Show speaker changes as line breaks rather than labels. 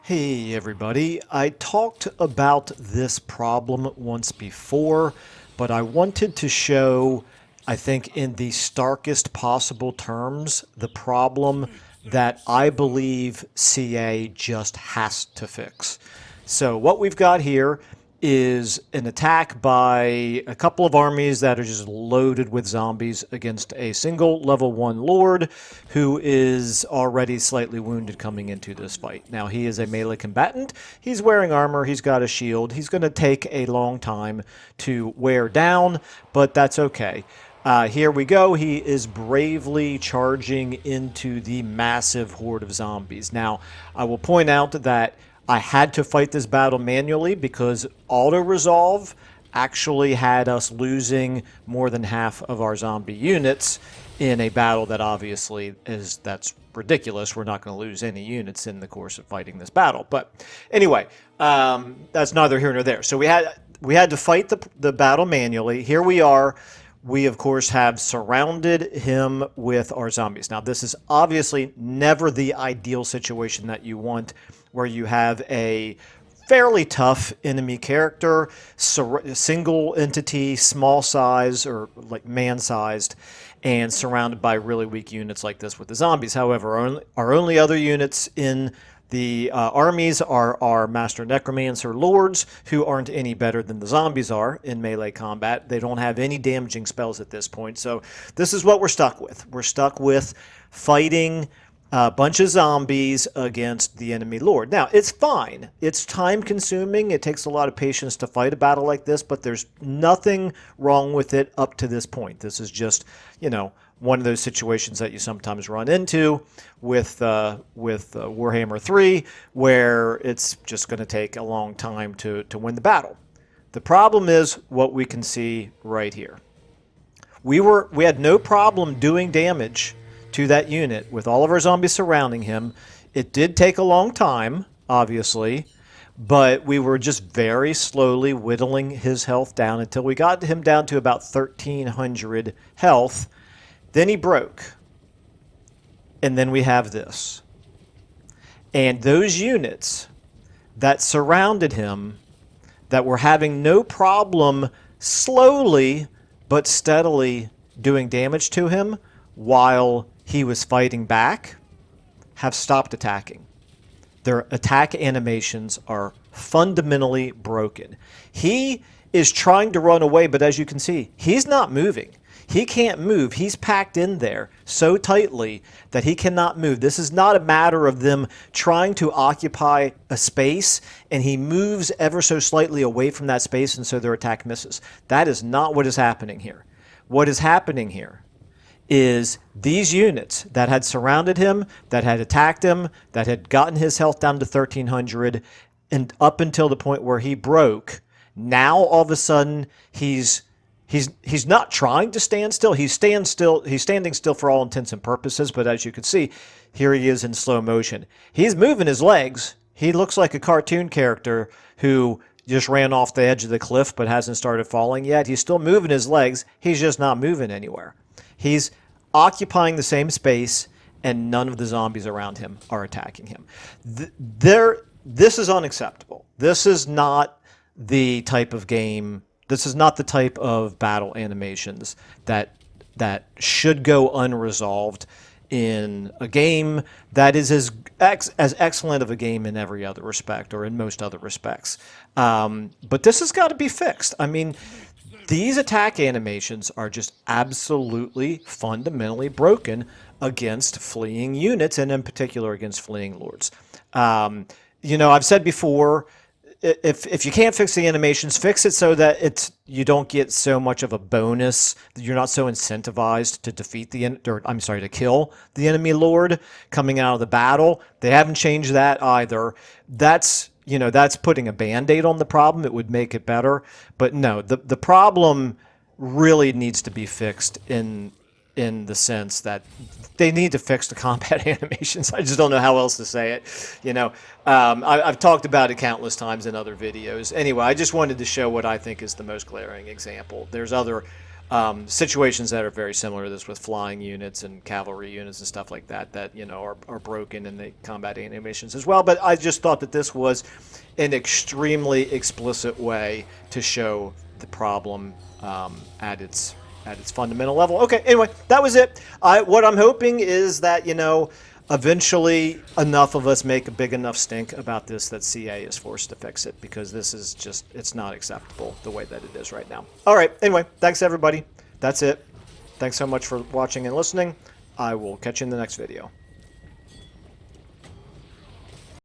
Hey everybody, I talked about this problem once before, but I wanted to show, I think in the starkest possible terms, the problem that I believe CA just has to fix. So what we've got here is an attack by a couple of armies that are just loaded with zombies against a single level 1 lord who is already slightly wounded coming into this fight. Now he is a melee combatant, he's wearing armor, he's got a shield, he's going to take a long time to wear down, but that's okay. Here we go. He is bravely charging into the massive horde of zombies. Now, I will point out that I had to fight this battle manually because auto-resolve actually had us losing more than half of our zombie units in a battle that obviously that's ridiculous. We're not going to lose any units in the course of fighting this battle. But anyway, that's neither here nor there. So we had to fight the battle manually. Here we are. We, of course, have surrounded him with our zombies. Now, this is obviously never the ideal situation that you want, where you have a fairly tough enemy character, single entity, small size, or like man-sized, and surrounded by really weak units like this with the zombies. However, our only other units in the armies are our Master Necromancer Lords, who aren't any better than the zombies are in melee combat. They don't have any damaging spells at this point. So this is what we're stuck with. We're stuck with fighting a bunch of zombies against the enemy lord. Now, it's fine. It's time-consuming. It takes a lot of patience to fight a battle like this, but there's nothing wrong with it up to this point. This is just, one of those situations that you sometimes run into with Warhammer 3, where it's just going to take a long time to win the battle. The problem is what we can see right here. We had no problem doing damage to that unit with all of our zombies surrounding him. It did take a long time, obviously, but we were just very slowly whittling his health down until we got him down to about 1,300 health. Then he broke. And then we have this. And those units that surrounded him, that were having no problem slowly but steadily doing damage to him while he was fighting back, have stopped attacking. Their attack animations are fundamentally broken. He is trying to run away, but as you can see, he's not moving. He can't move. He's packed in there so tightly that he cannot move. This is not a matter of them trying to occupy a space and he moves ever so slightly away from that space and so their attack misses. That is not what is happening here. What is happening here is these units that had surrounded him, that had attacked him, that had gotten his health down to 1,300 and up until the point where he broke, now all of a sudden he's not trying to stand still. He's standing still for all intents and purposes, but as you can see, here he is in slow motion. He's moving his legs. He looks like a cartoon character who just ran off the edge of the cliff but hasn't started falling yet. He's still moving his legs. He's just not moving anywhere. He's occupying the same space, and none of the zombies around him are attacking him. This is unacceptable. This is not the type of game. This is not the type of battle animations that should go unresolved in a game that is as excellent of a game in every other respect, or in most other respects. But this has got to be fixed. I mean, these attack animations are just absolutely fundamentally broken against fleeing units, and in particular against fleeing lords. I've said before, if you can't fix the animations, fix it so that you don't get so much of a bonus. You're not so incentivized to to kill the enemy lord coming out of the battle. They haven't changed that either. That's putting a Band-Aid on the problem. It would make it better. But no, the problem really needs to be fixed in the sense that they need to fix the combat animations. I just don't know how else to say it. I've talked about it countless times in other videos. Anyway, I just wanted to show what I think is the most glaring example. There's other Situations that are very similar to this with flying units and cavalry units and stuff like that that are broken in the combat animations as well. But I just thought that this was an extremely explicit way to show the problem at its fundamental level. Okay, anyway, that was it. What I'm hoping is that eventually enough of us make a big enough stink about this that CA is forced to fix it, because this is just, it's not acceptable the way that it is right now. All right, anyway, thanks everybody. That's it. Thanks so much for watching and listening. I will catch you in the next video.